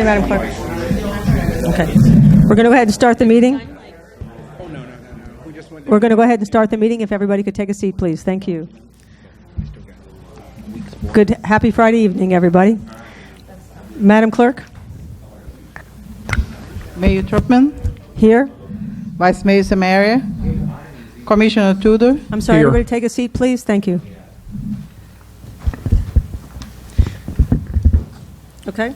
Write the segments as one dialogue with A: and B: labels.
A: Madam Clerk. Okay. We're going to go ahead and start the meeting. We're going to go ahead and start the meeting. If everybody could take a seat, please. Thank you. Good. Happy Friday evening, everybody. Madam Clerk.
B: Mayor Trupman,
A: Here.
B: Vice Mayor Samaria, Commissioner Tudor.
A: I'm sorry,
C: Here.
A: everybody take a seat, please. Thank you. Okay.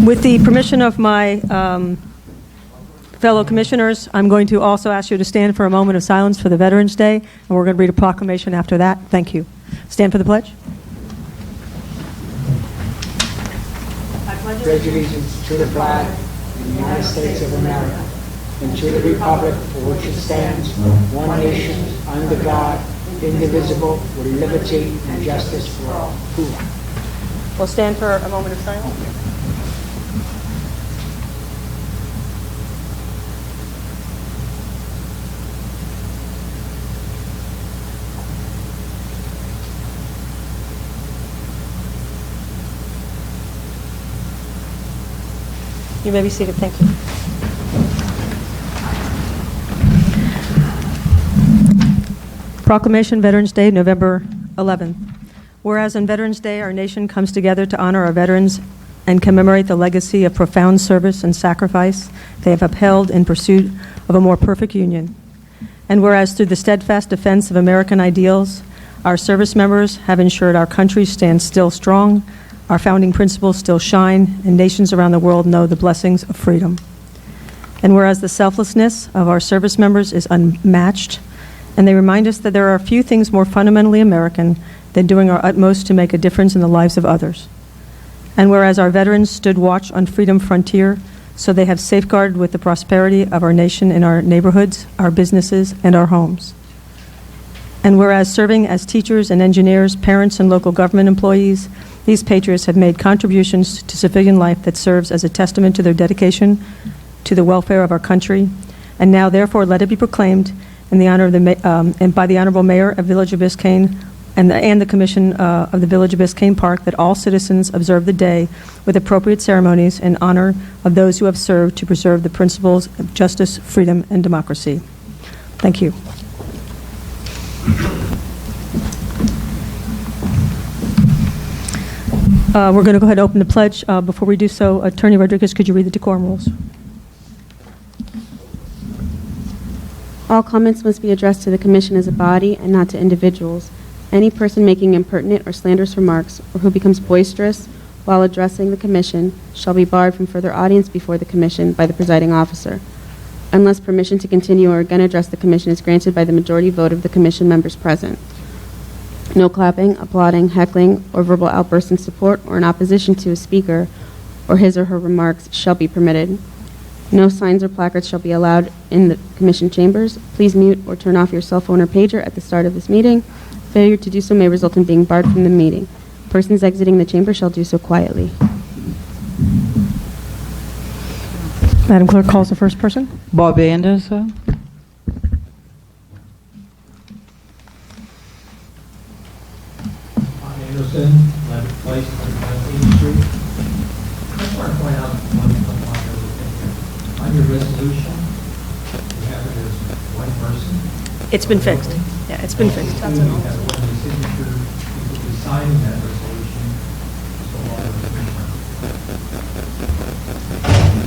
A: With the permission of my fellow commissioners, I'm going to also ask you to stand for a moment of silence for the Veterans Day, and we're going to read a proclamation after that. Thank you. Stand for the pledge.
D: Pledge allegiance to the flag of the United States of America and to the republic for which it stands, one nation, under God, indivisible, with liberty and justice for all.
A: We'll stand for a moment of silence. You may be seated. Thank you. Proclamation, Veterans Day, November 11th. Whereas on Veterans Day, our nation comes together to honor our veterans and commemorate the legacy of profound service and sacrifice they have upheld in pursuit of a more perfect union. And whereas through the steadfast defense of American ideals, our service members have ensured our country stands still strong, our founding principles still shine, and nations around the world know the blessings of freedom. And whereas the selflessness of our service members is unmatched, and they remind us that there are few things more fundamentally American than doing our utmost to make a difference in the lives of others. And whereas our veterans stood watch on freedom frontier, so they have safeguarded with the prosperity of our nation in our neighborhoods, our businesses, and our homes. And whereas serving as teachers and engineers, parents, and local government employees, these patriots have made contributions to civilian life that serves as a testament to their dedication to the welfare of our country. And now, therefore, let it be proclaimed in the honor of and by the Honorable Mayor of Village of Biscayne and the Commission of the Village of Biscayne Park that all citizens observe the day with appropriate ceremonies in honor of those who have served to preserve the principles of justice, freedom, and democracy. Thank you. We're going to go ahead and open the pledge. Before we do so, Attorney Rodriguez, could you read the decorum rules?
E: All comments must be addressed to the Commission as a body and not to individuals. Any person making impertinent or slanderous remarks or who becomes boisterous while addressing the Commission shall be barred from further audience before the Commission by the presiding officer, unless permission to continue or again address the Commission is granted by the majority vote of the Commission members present. No clapping, applauding, heckling, or verbal outbursts in support or in opposition to a speaker or his or her remarks shall be permitted. No signs or placards shall be allowed in the Commission chambers. Please mute or turn off your cell phone or pager at the start of this meeting. Failure to do so may result in being barred from the meeting. Persons exiting the chamber shall do so quietly.
A: Madam Clerk calls the first person.
B: Bob Anderson.
C: Anderson, 11th Place, 119th Street. I just want to point out one other thing here. On your resolution, you have it as one person.
A: It's been fixed. Yeah, it's been fixed.
C: That's an old. When the signature, people be signing that resolution, so long as it's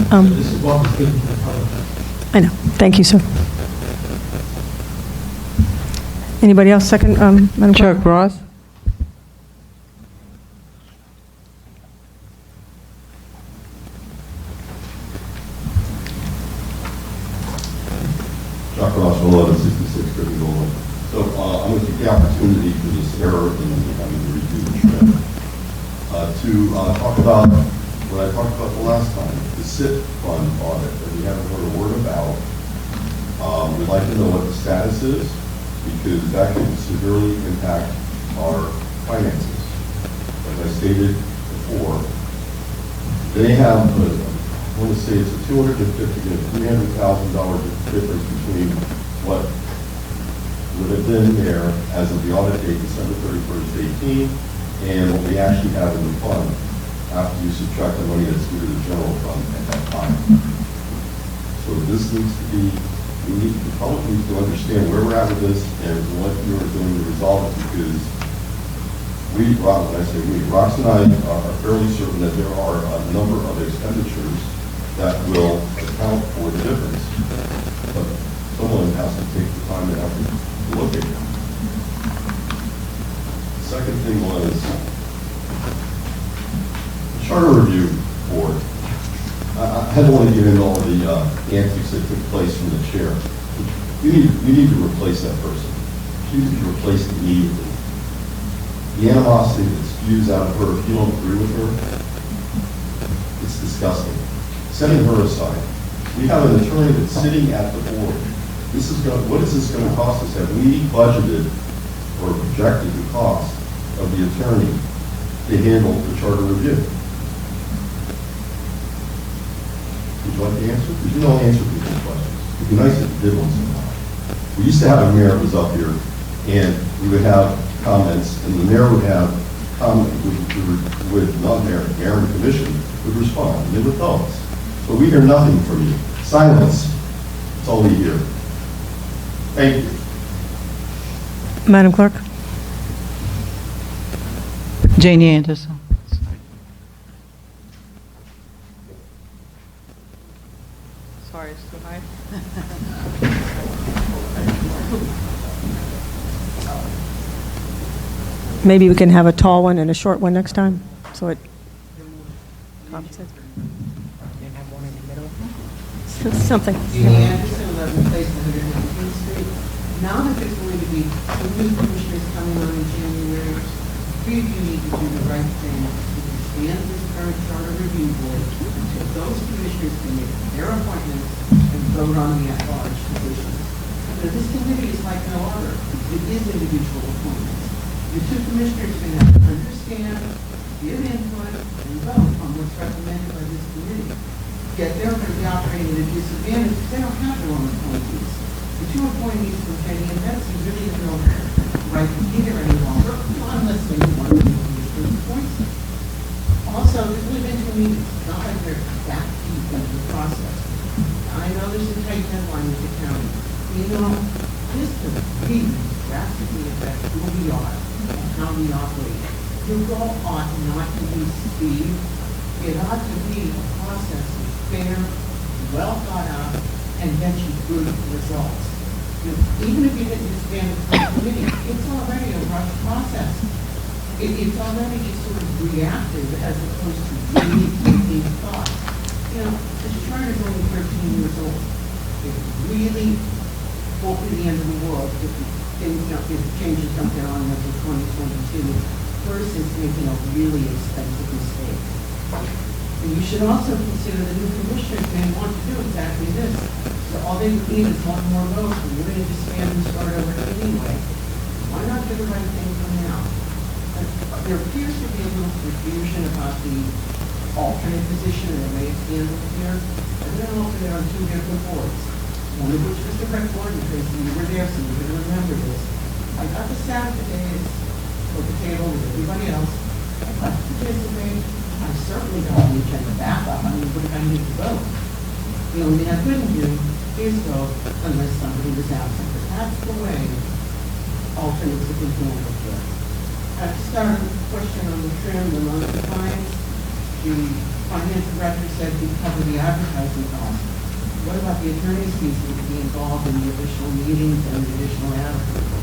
C: so this is what was given to the public.
A: I know. Thank you, sir. Anybody else? Second, Madam Clerk?
B: Chuck Ross.
F: Chuck Ross, 1166 Griffin Boulevard. So I'm going to take the opportunity for this error in having to redo the trip to talk about what I talked about the last time, the SIP fund audit that we haven't heard a word about. We'd like to know what the status is because that can severely impact our finances. As I stated before, they have I want to say it's a $250,000 to $300,000 difference between what would have been there as of the audit date, December 31st, 18, and what we actually have in the fund after you subtract the money that's due to the general fund at that time. So this needs to be, the public needs to understand where we're at with this and what you're doing to resolve it, because when I say we, Rox and I are fairly certain that there are a number of expenditures that will account for the difference. But someone has to take the time and effort to look at it. The second thing was the Charter Review Board. I don't want to get into all the antics that took place from the chair. You need to replace that person. She needs to be replaced immediately. The animosity that spews out of her, if you don't agree with her, it's disgusting. Setting her aside. We have an attorney that's sitting at the board. What is this going to cost us? Have we budgeted or projected the cost of the attorney to handle the charter review? Would you like the answer? Because you don't answer people's questions. It'd be nice if you did once in a while. We used to have a mayor that was up here, and we would have comments, and the mayor would have comment, not mayor, and commission would respond, and they would tell us. But we hear nothing from you. Silence. That's all we hear. Thank you.
A: Madam Clerk?
B: Janie Anderson. Sorry, it's too high.
A: Maybe we can have a tall one and a short one next time, so it compensates. Something.
G: Judy Anderson, 11 Place, 119th Street. Now that there's going to be two new commissioners coming on in January, three of you need to do the right thing. Expand this current charter review board until those commissioners can make their appointments and vote on the at-large positions. But this committee is like no other. It is individual appointments. The two commissioners are going to have to understand, give input, and vote on what's recommended by this committee. Yet they're going to be operating at a disadvantage because they don't have their own appointees. The two appointees from Jenny and Betsy really have no right to be there any longer unless they want to be commissioners appoints them. Also, there's only been 2 meetings. It's not like they're that deep into the process. Now, I know there's a tight deadline with the county. You know, this could really drastically affect who we are and how we operate. Your goal ought not to be speed. It ought to be a process of fair, well thought out, and get you good results. You know, even if you didn't disband the committee, it's already a rushed process. It's already just sort of reactive as opposed to really thinking thought. You know, the charter is only 13 years old. It really won't be the end of the world if if changes don't get on until 2022 versus making a really expensive mistake. And you should also consider the new commissioners may want to do exactly this. So all they would need is one more vote, and you're going to disband and start over anyway. Why not do the right thing for now? There appears to be a little confusion about the alternate position and the way it's handled here. And they're alternate on 2 different boards. One of which was the rec board, because you were there, so you're going to remember this. I got the Saturdays at the table with everybody else. I'd like to participate. I certainly don't need to check the backup. I mean, what if I need to vote? The only thing I couldn't do is vote unless somebody was absent. But that's the way alternates have been handled here. To start with a question on the trim, the non-compliance, the finance director said we cover the advertising costs. What about the attorney's fees that would be involved in the additional meetings and the additional advertising?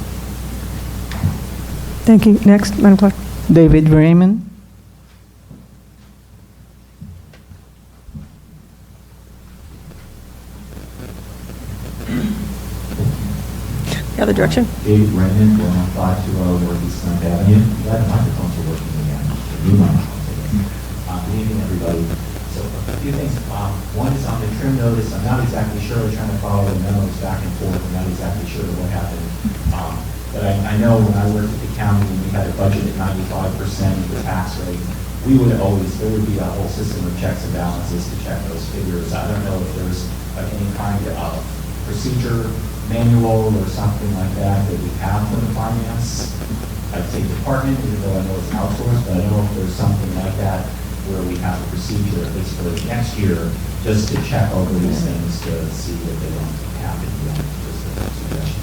A: Thank you. Next, Madam Clerk.
B: David Raymond.
A: The other direction.
H: David Raymond, 1520 Northeast 9th Avenue. Glad the microphones are working again. The new microphones again. Good evening, everybody. So a few things. One is on the trim notice. I'm not exactly sure. I'm trying to follow the memos back and forth. I'm not exactly sure what happened. But I know when I worked at the county, we had a budget at 95% of the tax rate. There would be a whole system of checks and balances to check those figures. I don't know if there's any kind of procedure manual or something like that we have for the finance, I'd say department, even though I know it's outsourced, but I don't know if there's something like that where we have a procedure, at least for next year, just to check over these things to see that they don't happen again, just a suggestion.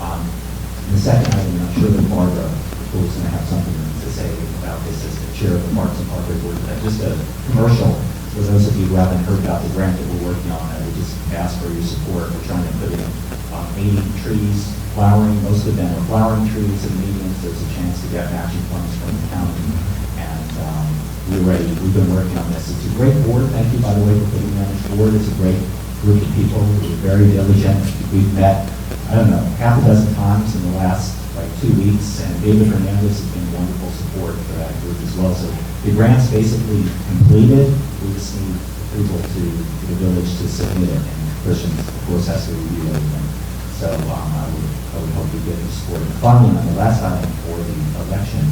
H: And the second item, I'm sure that Barbara who's going to have something to say about this as the chair of the Parks and Parkway Board. Just a commercial, for those of you who haven't heard about the grant that we're working on, I would just ask for your support. We're trying to put in 80 trees, flowering, most of them are flowering trees and medians. There's a chance to get matching funds from the county. And we've been working on this. It's a great board. Thank you, by the way, for putting me on this board. It's a great group of people. We're very diligent. We've met, I don't know, half a dozen times in the last 2 weeks, and David Hernandez has been wonderful support for that group as well. So the grant's basically completed. We just need approval to the village to submit it, and Christian, of course, has to review everything. So I would hope you get the support. And finally, on the last item for the election,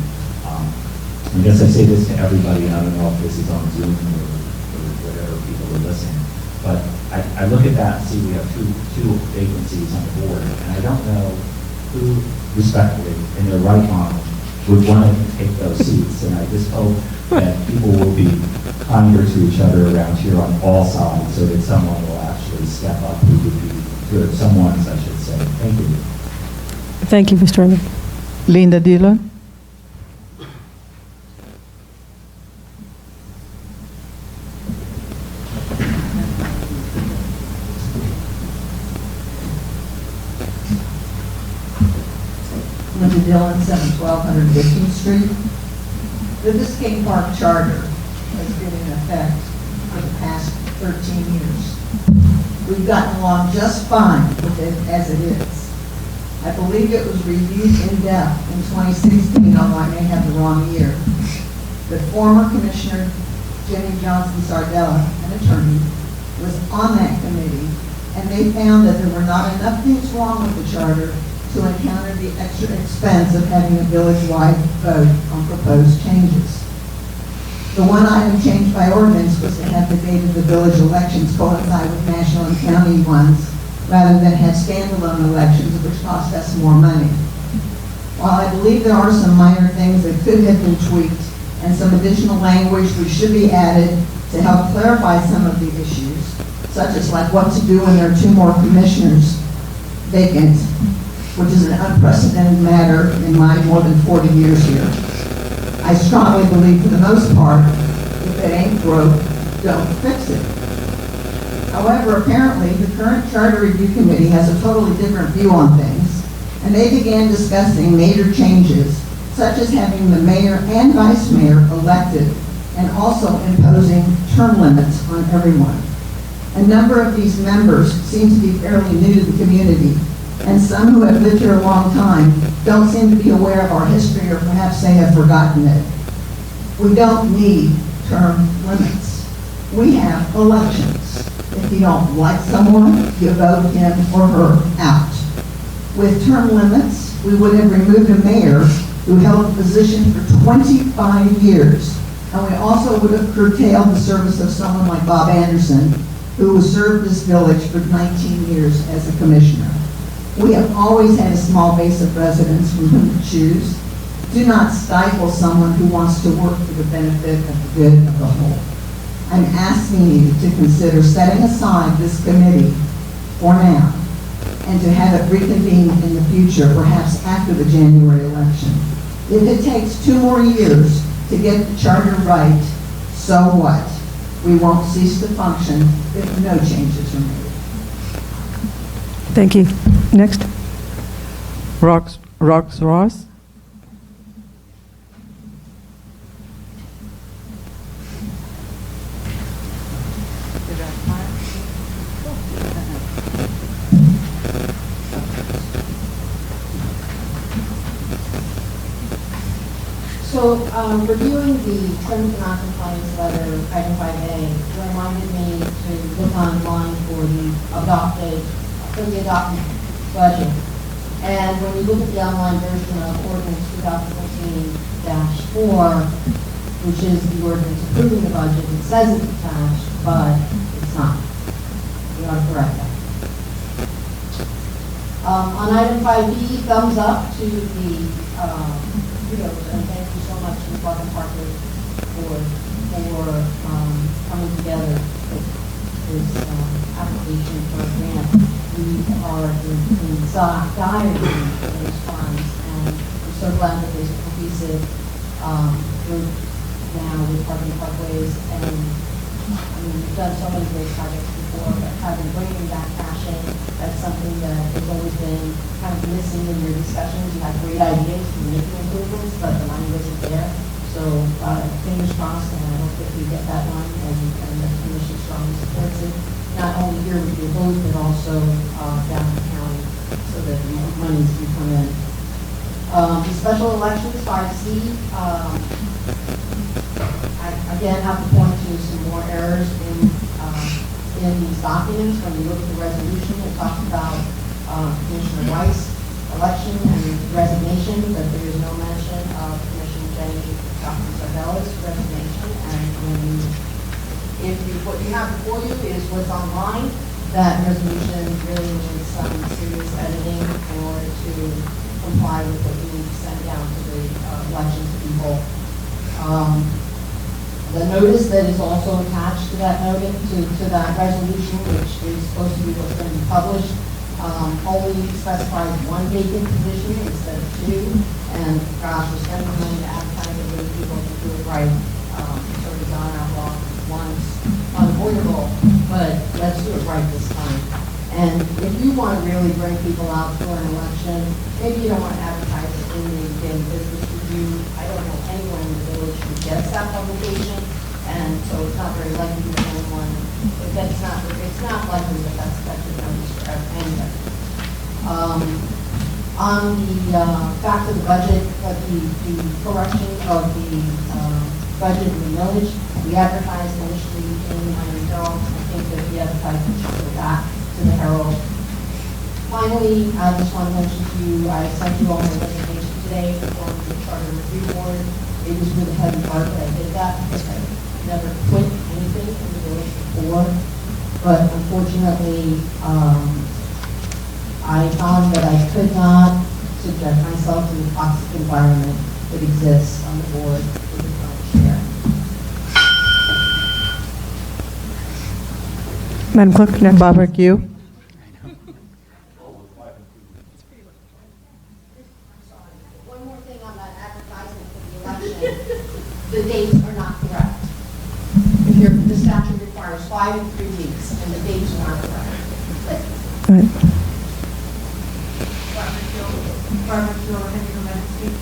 H: I guess I say this to everybody, and I don't know if this is on Zoom or whatever people are listening, but I look at that and see we have two vacancies on the board, and I don't know who respectfully in their right mind would want to take those seats. And I just hope that people will be kinder to each other around here on all sides so that someone will actually step up who would be good. Someone's, I should say. Thank you.
A: Thank you, Mr. Chairman.
B: Linda Dillon.
I: Linda Dillon, 712 15th Street. The Biscayne Park Charter has been in effect for the past 13 years. We've gotten along just fine with it as it is. I believe it was reviewed in depth in 2016, although I may have the wrong year. The former Commissioner Jenny Johnson Sardella, an attorney, was on that committee, and they found that there were not enough things wrong with the charter to encounter the extra expense of having a village-wide vote on proposed changes. The one item changed by ordinance was to have the date of the village elections coincide with national and county ones, rather than have standalone elections, which cost us more money. While I believe there are some minor things that could have been tweaked and some additional language which should be added to help clarify some of the issues, such as like what to do when there are 2 more commissioners vacant, which is an unprecedented matter in my more than 40 years here. I strongly believe, for the most part, if it ain't broke, don't fix it. However, apparently, the current Charter Review Committee has a totally different view on things, and they began discussing major changes, such as having the mayor and vice mayor elected, and also imposing term limits on everyone. A number of these members seem to be fairly new to the community, and some who have lived here a long time don't seem to be aware of our history, or perhaps they have forgotten it. We don't need term limits. We have elections. If you don't like someone, you vote him or her out. With term limits, we would have removed a mayor who held a position for 25 years, and we also would have curtailed the service of someone like Bob Anderson, who has served this village for 19 years as a commissioner. We have always had a small base of residents from whom to choose. Do not stifle someone who wants to work for the benefit of the good of the whole. I'm asking you to consider setting aside this committee for now and to have it reconvene in the future, perhaps after the January election. If it takes 2 more years to get the charter right, so what? We won't cease to function if no changes are made.
A: Thank you. Next.
B: Rox Ross.
J: So, reviewing the terms of non-compliance letter, item 5A, reminded me to look online for the adopted budget. And when you look at the online version of ordinance 2014-4, which is the ordinance approving the budget, it says it's attached, but it's not. You ought to correct that. On item 5B, thumbs up to the kudos, and thank you so much to the Park and Park Board for coming together with this application for a grant. We are in dire need for those funds, and we're so glad that there's a cohesive group now with Park and Parkways. And I mean, we've done so many great projects before, but having bringing back passion, that's something that has always been kind of missing in your discussions. You have great ideas for making improvements, but the money isn't there. So fingers crossed, and I hope that we get that one, and the commission strongly supports it, not only here with your vote, but also down in the county, so that the monies can come in. The special elections, 5C, I again have to point to some more errors in these documents. When you look at the resolution, it talks about Commissioner White's election and resignation, but there is no mention of Commissioner Jenny Sarbella's resignation. And what you have before you is what's online, that resolution really needs some serious editing in order to comply with what you need to send down to the elections people. The notice that is also attached to that notice, to that resolution, which is supposed to be what's going to be published, only specifies one vacant position instead of two. And gosh, we're spending money to advertise it, really people to do it right. Sort of gone out long once, unavoidable, but let's do it right this time. And if you want to really bring people out for an election, maybe you don't want to advertise it in the Daily Business Review. I don't know anyone in the village who gets that publication, and so it's not very likely that anyone, it's not likely that that's effective notice for anybody. On the back to the budget, the correction of the budget and the millage, we advertised initially in the Miami Herald. I think that the advertisement should go back to the Herald. Finally, I just want to mention to you, I sent you all my resignation today for the Charter Review Board. It was with a heavy heart that I did that because I never quit anything in the village before. But unfortunately, I found that I could not subject myself to the toxic environment that exists on the board with the current chair.
B: Madam Clerk, next. Barbecue.
J: One more thing on that advertisement for the election. The dates are not correct. The statute requires 5 and 3 weeks, and the dates are not correct.
B: Go ahead.
K: Barbara Hill, Henry Eleventh Street.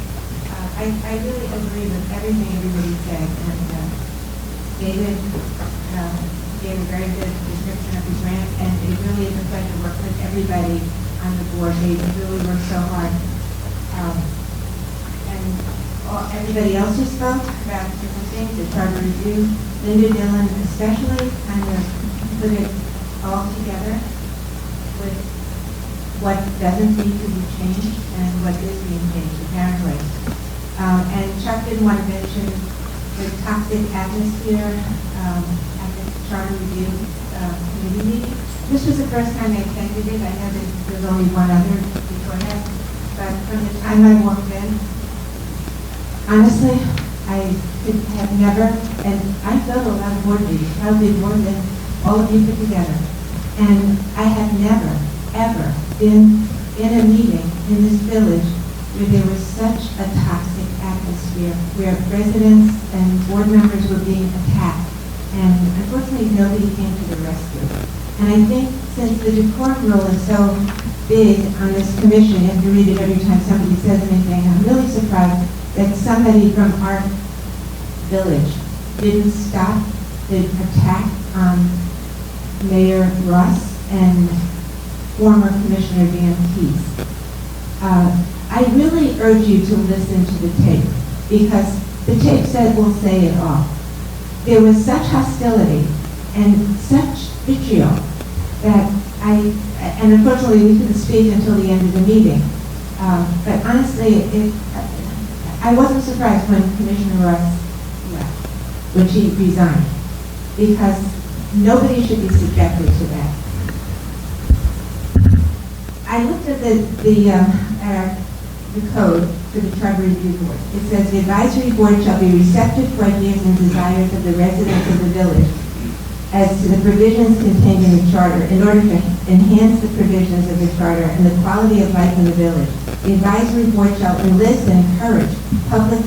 K: I really agree with everything everybody said, and David gave a very good description of the grant, and it really is a pleasure to work with everybody on the board. They really worked so hard. Everybody else who spoke about different things, the charter review, Linda Dillon especially, kind of put it all together with what doesn't need to be changed and what is being changed, apparently. And Chuck didn't want to mention the toxic atmosphere at the charter review committee meeting. This was the first time I attended it. I know that there's only one other before that, but from the time I walked in, honestly, I have never, and I filled a lot of board meetings, probably more than all of you put together, and I have never, ever been in a meeting in this village where there was such a toxic atmosphere, where residents and board members were being attacked, and unfortunately nobody came to the rescue. And I think since the decorum rule is so big on this commission, you have to read it every time somebody says anything, I'm really surprised that somebody from our village didn't stop the attack on Mayor Russ and former Commissioner Dan Keith. I really urge you to listen to the tape, because the tape will say it all. There was such hostility and such vitriol that and unfortunately we couldn't speak until the end of the meeting. But honestly, I wasn't surprised when Commissioner Russ left, when she resigned, because nobody should be subjected to that. I looked at the code for the Charter Review Board. It says the advisory board shall be receptive to ideas and desires of the residents of the village as to the provisions contained in the charter in order to enhance the provisions of the charter and the quality of life in the village. The advisory board shall enlist and encourage public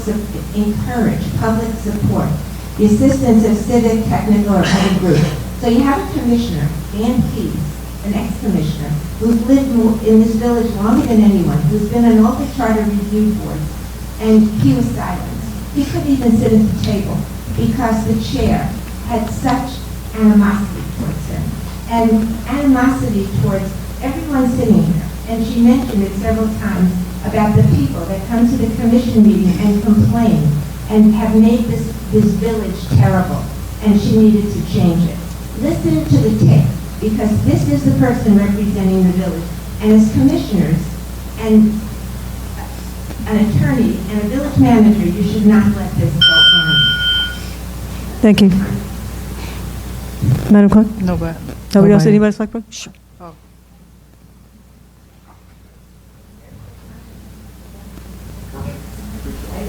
K: support, the assistance of civic, technical, or other groups. So you have a commissioner, Dan Pease, an ex-commissioner, who's lived in this village longer than anyone, who's been on all the charter review boards, and he was silenced. He couldn't even sit at the table because the chair had such animosity towards him, and animosity towards everyone sitting here. And she mentioned it several times about the people that come to the commission meeting and complain and have made this village terrible, and she needed to change it. Listen to the tape, because this is the person representing the village. And as commissioners and an attorney and a village manager, you should not let this go on.
A: Thank you. Madam Clerk?
B: No, but.
A: Nobody else? Anybody else like to? Shh.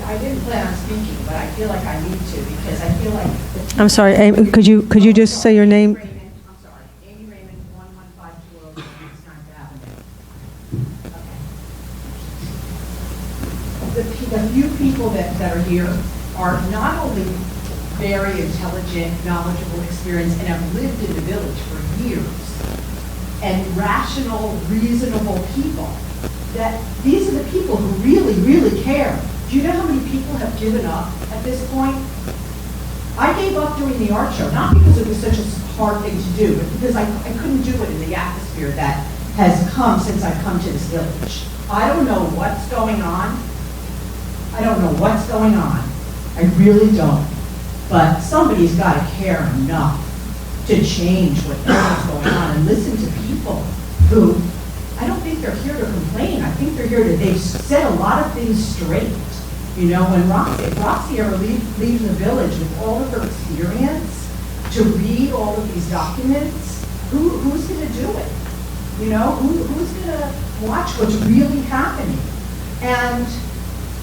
L: I didn't plan on speaking, but I feel like I need to because I feel like...
A: I'm sorry, Amy, could you just say your name?
L: I'm sorry, Amy Raymond, 11520 Biscayne Avenue. The few people that are here are not only very intelligent, knowledgeable, experienced, and have lived in the village for years, and rational, reasonable people, that these are the people who really, really care. Do you know how many people have given up at this point? I gave up doing the art show, not because it was such a hard thing to do, but because I couldn't do it in the atmosphere that has come since I've come to this village. I don't know what's going on. I don't know what's going on. I really don't. But somebody's got to care enough to change whatever's going on and listen to people who, I don't think they're here to complain. I think they're here to, they've said a lot of things straight. You know, when Roxy ever leaves the village with all of her experience to read all of these documents, who's going to do it? You know, who's going to watch what's really happening? And,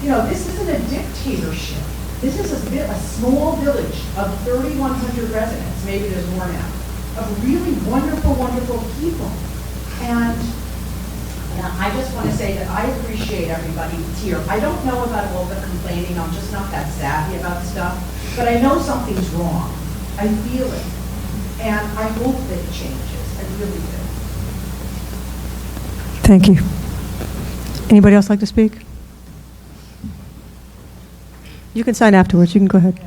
L: you know, this isn't a dictatorship. This is a small village of 3,100 residents, maybe there's more now, of really wonderful, wonderful people. And I just want to say that I appreciate everybody that's here. I don't know about all the complaining. I'm just not that savvy about stuff. But I know something's wrong. I feel it. And I hope that it changes. I really do.
A: Thank you. Anybody else like to speak? You can sign afterwards. You can go ahead.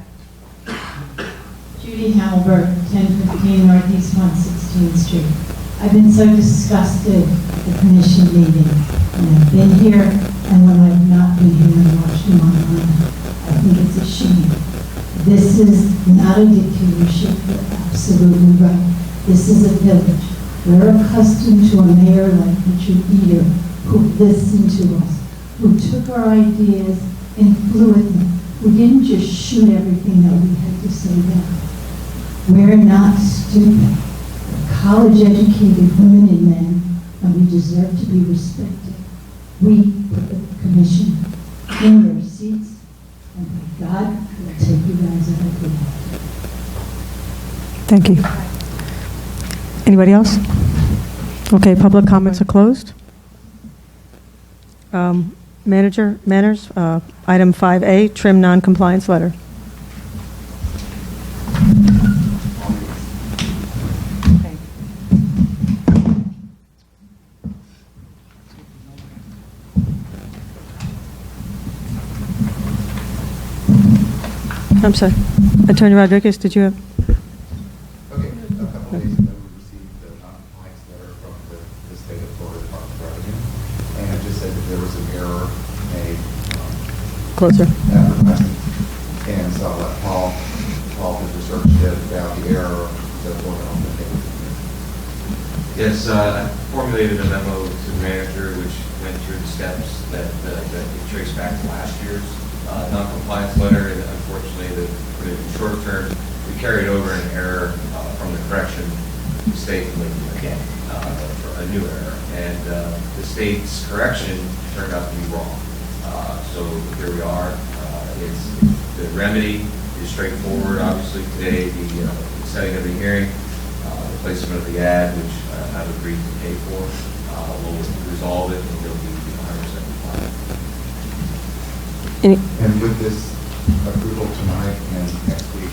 M: Judy Halberg, 1015 Northeast 116th Street. I've been so disgusted at the commission meeting when I've been here and when I've not been here and watched them online. I think it's a shame. This is not a dictatorship. You're absolutely right. This is a village. We're accustomed to a mayor like Richard Eder who listened to us, who took our ideas and flew with them, who didn't just shoot everything that we had to say down. We're not stupid. College-educated women and men, and we deserve to be respected. We put the commission in their seats, and by God, we'll take you guys out of here.
A: Thank you. Anybody else? Okay, public comments are closed. Manners, item 5A, trim non-compliance letter. I'm sorry. Attorney Rodriguez, did you have?
N: Okay, a couple of days ago, we received a non-compliance letter from the State of Florida Department of Revenue, and it just said that there was an error made.
A: Closer.
N: Advertising. And so Paul has researched it, found the error, so we're going to take it.
O: Yes, I formulated a memo to the manager, which went through the steps that we traced back to last year's non-compliance letter, and unfortunately, for the short term, we carried over an error from the correction mistake and making again a new error. And the state's correction turned out to be wrong. So here we are. The remedy is straightforward. Obviously today, the setting of the hearing, the placement of the ad, which I've agreed to pay for, will resolve it, and it'll be 175.
N: And with this approval tonight and next week,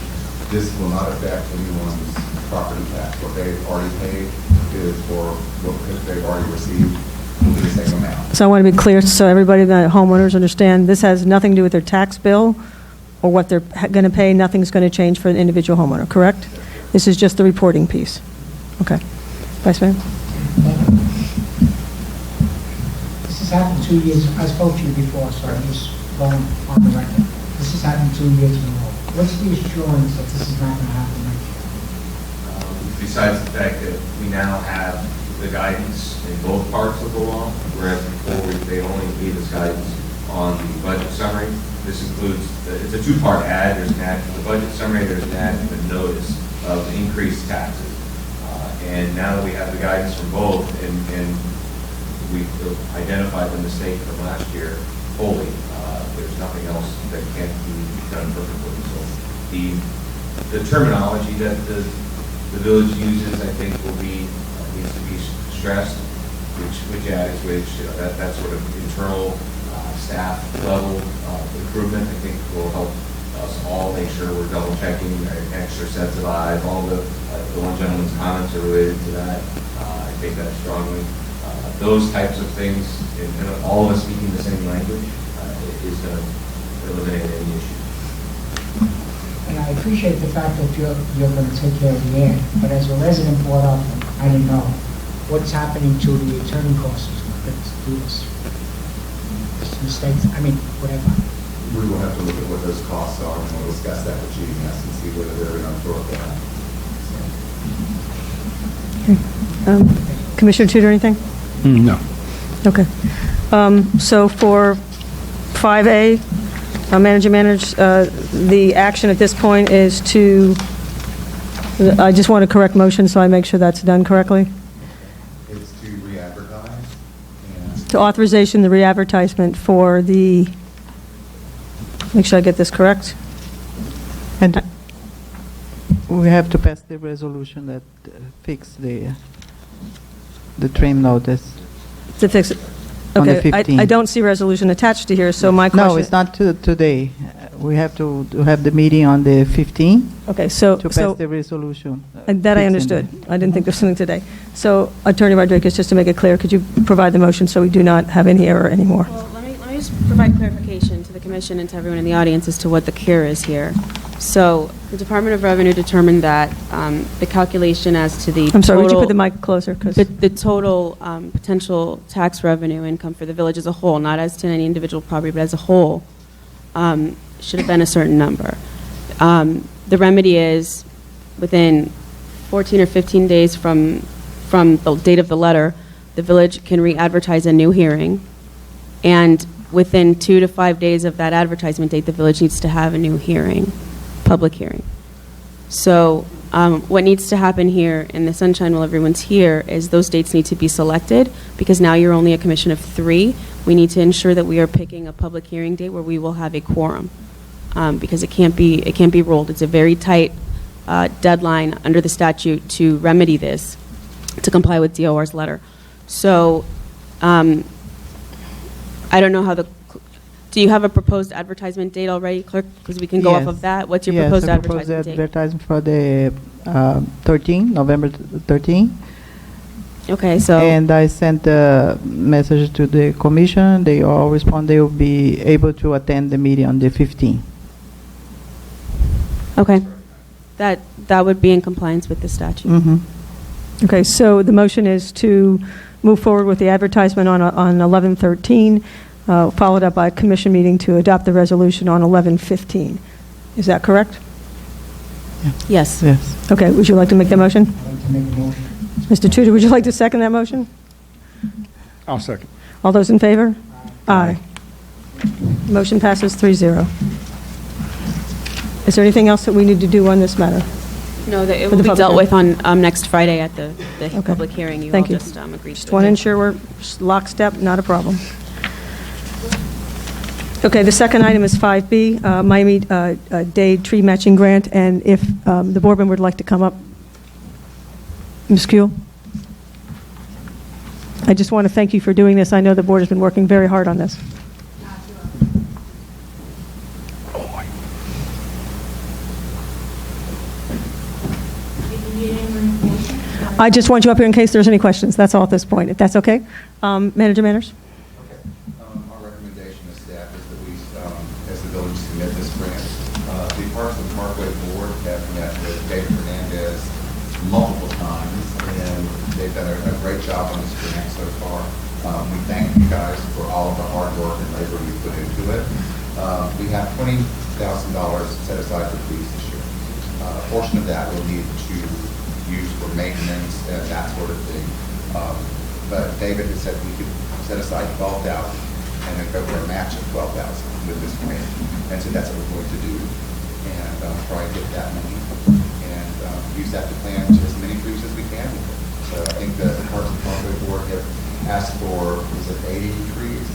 N: this will not affect anyone's property tax. What they've already paid is for what they've already received, will be the same amount.
A: So I want to be clear, so everybody, the homeowners understand, this has nothing to do with their tax bill or what they're going to pay. Nothing's going to change for an individual homeowner, correct? This is just the reporting piece. Okay. Vice Mayor?
D: This has happened 2 years. I spoke to you before, so I'm just going on the record. This has happened 2 years in a row. What's the assurance that this is not going to happen next year?
O: Besides the fact that we now have the guidance in both parts of the law, whereas before they only gave us guidance on the budget summary. This includes, it's a two-part ad. There's an ad for the budget summary, there's an ad for the notice of increased taxes. And now that we have the guidance from both, and we've identified the mistake from last year fully, there's nothing else that can't be done perfectly. So the terminology that the village uses, I think, will be needs to be stressed. Which ad is which? That sort of internal staff level improvement, I think, will help us all make sure we're double checking extra sets of eyes. All the one gentleman's comments are related to that. I take that strongly. Those types of things, and all of us speaking the same language, is going to eliminate any issue.
D: And I appreciate the fact that you're going to take care of the ad, but as a resident brought up, I didn't know what's happening to the attorney costs that do this. Mistakes, I mean, whatever.
N: We will have to look at what those costs are, and we'll discuss that with GMS and see whether they're going to absorb that.
A: Okay. Commissioner Tudor, anything?
P: No.
A: Okay. So for 5A, the action at this point is to, I just want a correct motion so I make sure that's done correctly.
N: It's to re-advertise and
A: To authorization, the re-advertisement for the, make sure I get this correct.
B: And we have to pass the resolution that fix the trim notice.
A: To fix it.
B: On the
A: Okay,
B: 15th.
A: I don't see resolution attached to here, so my question.
B: No, it's not today. We have to have the meeting on the 15th
A: Okay, so.
B: to pass the resolution.
A: That I understood. I didn't think there was something today. So, Attorney Rodriguez, just to make it clear, could you provide the motion so we do not have any error anymore?
E: Well, let me just provide clarification to the commission and to everyone in the audience as to what the CARE is here. So, the Department of Revenue determined that the calculation as to the
A: I'm sorry, would you
E: total-
A: put the mic closer? 'Cause
E: The total potential tax revenue income for the village as a whole, not as to any individual property, but as a whole, should have been a certain number. The remedy is within 14 or 15 days from the date of the letter, the village can re-advertise a new hearing, and within 2 to 5 days of that advertisement date, the village needs to have a new hearing, public hearing. So what needs to happen here in the sunshine while everyone's here is those dates need to be selected, because now you're only a commission of 3. We need to ensure that we are picking a public hearing date where we will have a quorum, because it can't be rolled. It's a very tight deadline under the statute to remedy this, to comply with DOR's letter. So I don't know how do you have a proposed advertisement date already, Clerk? Because we can go off of that. What's your proposed advertisement date?
B: Advertisement for the 13, November 13.
E: Okay, so.
B: And I sent a message to the commission. They all respond. They will be able to attend the meeting on the 15th.
E: Okay. That would be in compliance with the statute.
B: Mm-hmm.
A: Okay, so the motion is to move forward with the advertisement on 11/13, followed up by a commission meeting to adopt the resolution on 11/15. Is that correct?
B: Yeah.
E: Yes.
B: Yes.
A: Okay, would you like to make that motion?
D: I'd like to make a motion.
A: Mr. Tudor, would you like to second that motion?
P: I'll second.
A: All those in favor? Aye. Motion passes 3-0. Is there anything else that we need to do on this matter?
E: No, it
A: For
E: will
A: the
E: be dealt
A: public
E: with on next Friday at the
A: Okay.
E: public hearing. You
A: Thank
E: all
A: you.
E: just agreed
A: Just
E: to
A: want to
E: it.
A: ensure we're lockstep, not a problem. Okay, the second item is 5B, Miami-Dade Tree Matching Grant, and if the board member would like to come up. Ms. Kuehl? I just want to thank you for doing this. I know the board has been working very hard on this. I just want you up here in case there's any questions. That's all at this point, if that's okay. Manager Manners?
N: Our recommendation as staff is that we, as the village, submit this grant. The Parks and Parkway Board have met with David Hernandez multiple times, and they've done a great job on this grant so far. We thank you guys for all of the hard work and labor you put into it. We have $20,000 set aside for police this year. A portion of that we'll need to use for maintenance and that sort of thing. But David has said we could set aside $12,000 and then go for a match of $12,000 with this grant. And so that's what we're going to do, and try and get that money and use that to plant as many trees as we can with it. So I think the Parks and Parkway Board have asked for, was it 80 trees?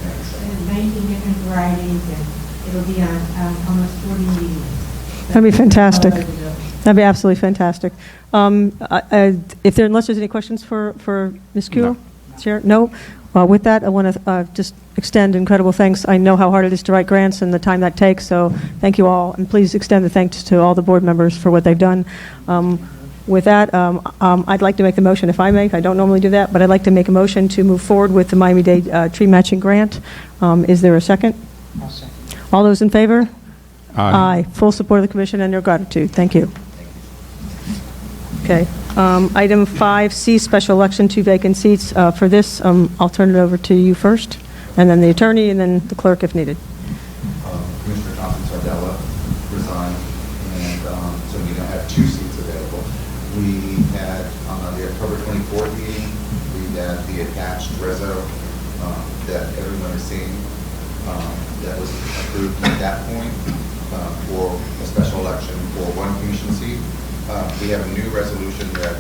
K: And 19 different varieties, and it'll be on almost 40 meetings.
A: That'd be fantastic. That'd be absolutely fantastic. Unless there's any questions for Ms. Kuehl? Chair? No? Well, with that, I want to just extend incredible thanks. I know how hard it is to write grants and the time that takes, so thank you all. And please extend the thanks to all the board members for what they've done. With that, I'd like to make the motion, if I may. I don't normally do that, but I'd like to make a motion to move forward with the Miami-Dade Tree Matching Grant. Is there a second?
D: I'll second.
A: All those in favor?
P: Aye.
A: Full support of the commission and their gratitude. Thank you. Okay. Item 5C, special election, 2 vacant seats. For this, I'll turn it over to you first, and then the attorney, and then the clerk if needed.
N: Commissioner Johnson Sardella resigned, and so we now have 2 seats available. We had, on the October 24th meeting, we had the attached reso that everyone has seen that was approved at that point for a special election for 1 commission seat. We have a new resolution that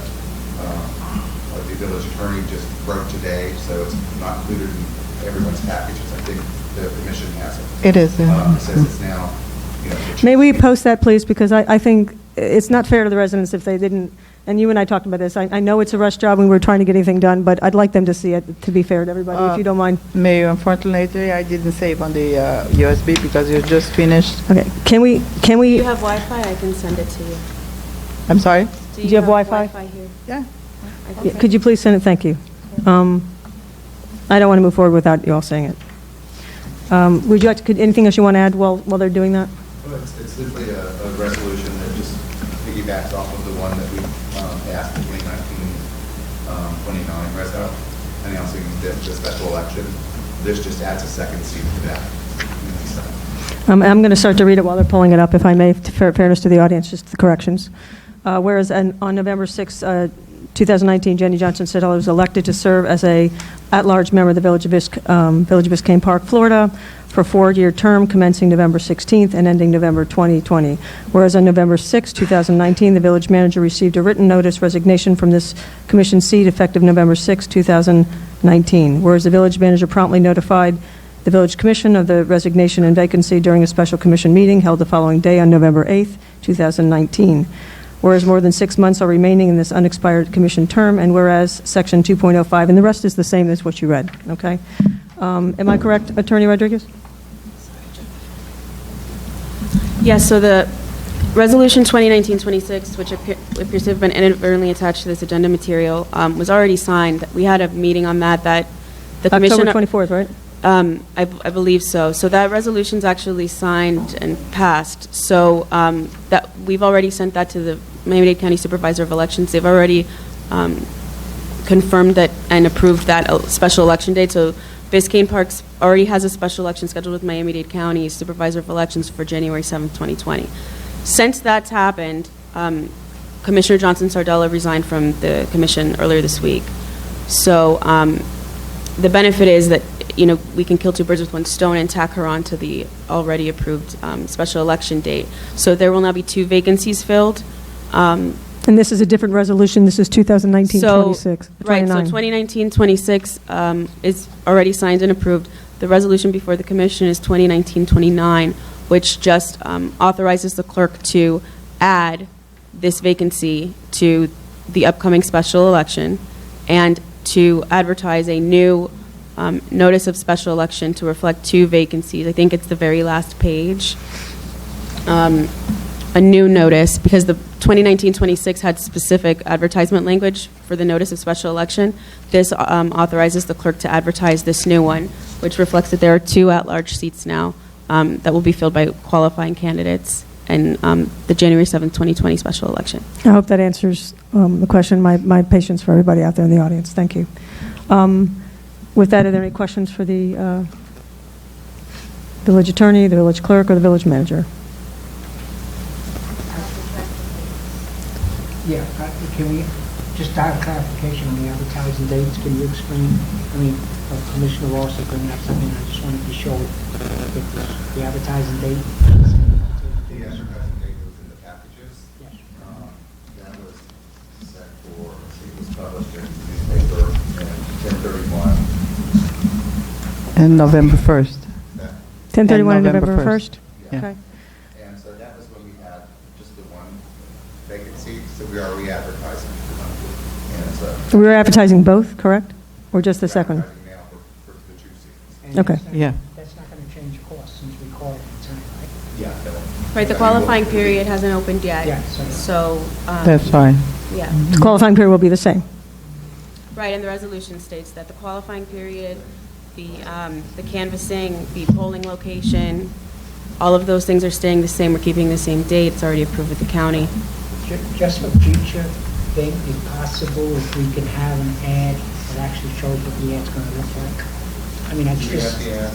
N: the village attorney just wrote today, so it's not included in everyone's packages. I think the commission has it.
B: It is.
N: It says it's now,
A: May we post that, please? Because I think it's not fair to the residents if they didn't, and you and I talked about this. I know it's a rush job and we're trying to get anything done, but I'd like them to see it, to be fair to everybody, if you don't mind.
B: Mayor, unfortunately, I didn't save on the USB because you just finished.
A: Okay. Can we?
E: Do you have Wi-Fi? I can send it to you.
B: I'm sorry?
E: Do
A: you have Wi-Fi?
E: here?
B: Yeah.
A: Yeah, could you please send it? Thank you. I don't want to move forward without you all saying it. Would you like to, anything else you want to add while they're doing that?
N: Well, it's simply a resolution that just piggybacks off of the one that we passed in 2019-29 reso, announcing the special election. This just adds a second seat to that.
A: I'm going to start to read it while they're pulling it up, if I may, for fairness to the audience, just the corrections. Whereas on November 6, 2019, Jenny Johnson Sardella was elected to serve as a at-large member of the Village of Biscayne Park, Florida, for a 4-year term commencing November 16th and ending November 2020. Whereas on November 6, 2019, the village manager received a written notice resignation from this commission seat effective November 6, 2019. Whereas the village manager promptly notified the village commission of the resignation and vacancy during a special commission meeting held the following day on November 8, 2019. Whereas more than 6 months are remaining in this unexpired commission term, and whereas Section 2.05, and the rest is the same as what you read, okay? Am I correct, Attorney Rodriguez?
E: Yes, so the Resolution 2019-26, which appears to have been inadvertently attached to this agenda material, was already signed. We had a meeting on that the commission...
A: October 24th, right?
E: I believe so. So that resolution's actually signed and passed. So that we've already sent that to the Miami-Dade County Supervisor of Elections. They've already confirmed that and approved that special election date. So Biscayne Parks already has a special election scheduled with Miami-Dade County Supervisor of Elections for January 7th, 2020. Since that's happened, Commissioner Johnson Sardella resigned from the commission earlier this week. So the benefit is that we can kill 2 birds with 1 stone and tack her on to the already approved special election date. So there will now be 2 vacancies filled.
A: And this is a different resolution. This is 2019-26.
E: Right, so
A: 29.
E: 2019-26 is already signed and approved. The resolution before the commission is 2019-29, which just authorizes the clerk to add this vacancy to the upcoming special election and to advertise a new notice of special election to reflect 2 vacancies. I think it's the very last page. A new notice, because the 2019-26 had specific advertisement language for the notice of special election. This authorizes the clerk to advertise this new one, which reflects that there are 2 at-large seats now that will be filled by qualifying candidates in the January 7th, 2020 special election.
A: I hope that answers the question. My patience for everybody out there in the audience. Thank you. With that, are there any questions for the village attorney, the village clerk, or the village manager?
D: Yeah, can we just have clarification on the advertising dates? Can you explain? I mean, Commissioner Ross is bringing up something. I just wanted to show if the advertising date.
N: The advertising date was in the packages.
D: Yes.
N: That was set for, it was published in the newspaper in 10/31.
B: And November 1st.
A: 10/31 and November
B: November
A: 1st?
B: Yeah.
A: Okay.
N: And so that was when we had just the one vacancy, so we are re-advertising. And so.
A: We were advertising both, correct? Or just the second?
N: Advertising now for the 2 seats.
D: And
A: Okay.
B: Yeah.
D: That's not going to change costs since we call it tonight, right?
N: Yeah.
E: Right, the qualifying period hasn't opened yet.
D: Yeah,
E: So,
B: That's fine.
E: yeah.
A: The qualifying period will be the same.
E: Right, and the resolution states that the qualifying period, the canvassing, the polling location, all of those things are staying the same. We're keeping the same date. It's already approved with the county.
D: Just for future, think if possible, if we can have an ad that actually shows what the ad's going to look like. I mean, that's
N: Do you have
D: just,
N: the ad?
D: I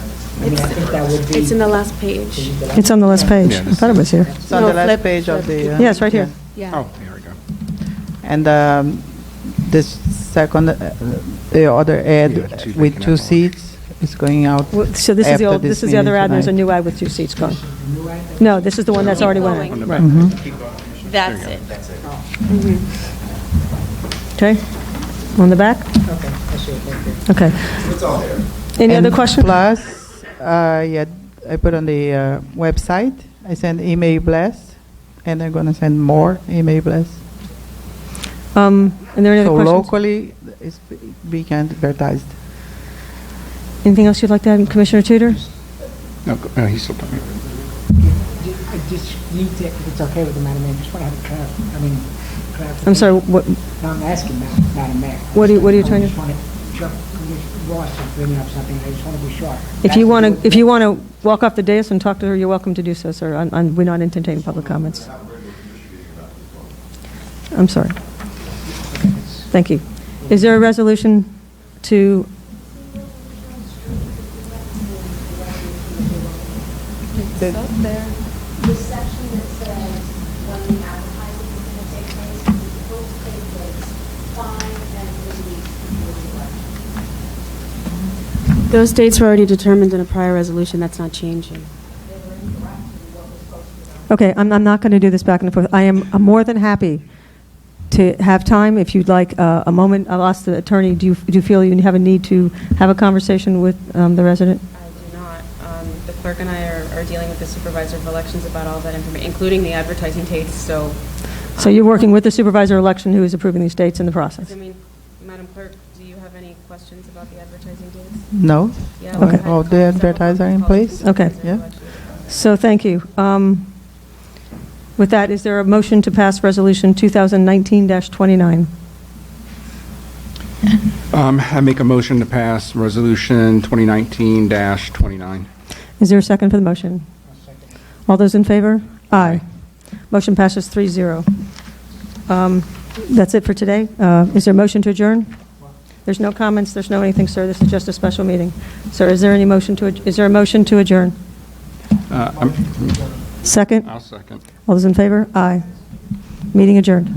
D: mean, I think that would be.
E: It's in the last page.
A: It's on the last page. I thought it was here.
B: It's on
E: No,
B: the last
E: flip,
B: page of
E: flip.
B: the...
A: Yeah, it's right here.
E: Yeah.
P: Oh, there we go.
B: And this second, the other ad
P: Yeah, 2
B: with
P: vacant
B: 2
P: at-large.
B: seats is going out.
A: Well, so this is the
B: after
A: old, this is the other
B: meeting
A: ad, there's a
B: tonight.
A: new ad with 2 seats going.
D: New ad?
A: No, this is the one that's already went
E: Going.
A: out.
P: Right.
B: Mhm.
E: That's it.
O: That's it.
A: Okay? On the back?
D: Okay, I see it, thank you.
A: Okay.
N: It's all there.
A: Any
B: And
A: other questions?
B: Plus, yeah, I put on the website, I send email blast, and I'm going to send more email blast.
A: Are there any other
B: So
A: questions?
B: locally, it's being advertised.
A: Anything else you'd like to add, Commissioner Tudor?
P: No, he's still talking.
D: I just need to, if it's okay with the Madam Mayor, just want to have a clarification.
A: I'm sorry, what,
D: No, I'm asking Madam Mayor.
A: What are you trying to-
D: I just want Ross is bringing up something, I just want to be sure.
A: if you want to walk off the dais and talk to her, you're welcome to do so, sir. We're not entertaining public comments. I'm sorry. Thank you. Is there a resolution to,
E: It's up there.
J: The section that says when the advertising is going to take place, it's supposed to take place 5 and 3 weeks before the election.
E: Those dates were already determined in a prior resolution. That's not changing.
J: They were incorrect in what was supposed to be done.
A: okay, I'm not going to do this back and forth. I'm more than happy to have time, if you'd like a moment. I'll ask the attorney, do you feel you have a need to have a conversation with the resident?
E: I do not. The clerk and I are dealing with the supervisor of elections about all that information, including the advertising dates, so.
A: So you're working with the supervisor of election who is approving these dates in the process?
E: I mean, Madam Clerk, do you have any questions about the advertising dates?
B: No?
E: Yeah,
A: Okay.
E: we've had
B: All the
E: several
B: advertisers are in
E: calls with
B: place?
E: the
A: Okay.
E: supervisor of
B: Yeah.
E: elections.
A: So thank you. With that, is there a motion to pass Resolution 2019-29?
P: I make a motion to pass Resolution 2019-29.
A: Is there a second for the motion? All those in favor? Aye. Motion passes 3-0. That's it for today. Is there a motion to adjourn? There's no comments, there's no anything, sir. This is just a special meeting. Sir, is there a motion to adjourn? Second?
P: I'll second.
A: All those in favor? Aye. Meeting adjourned.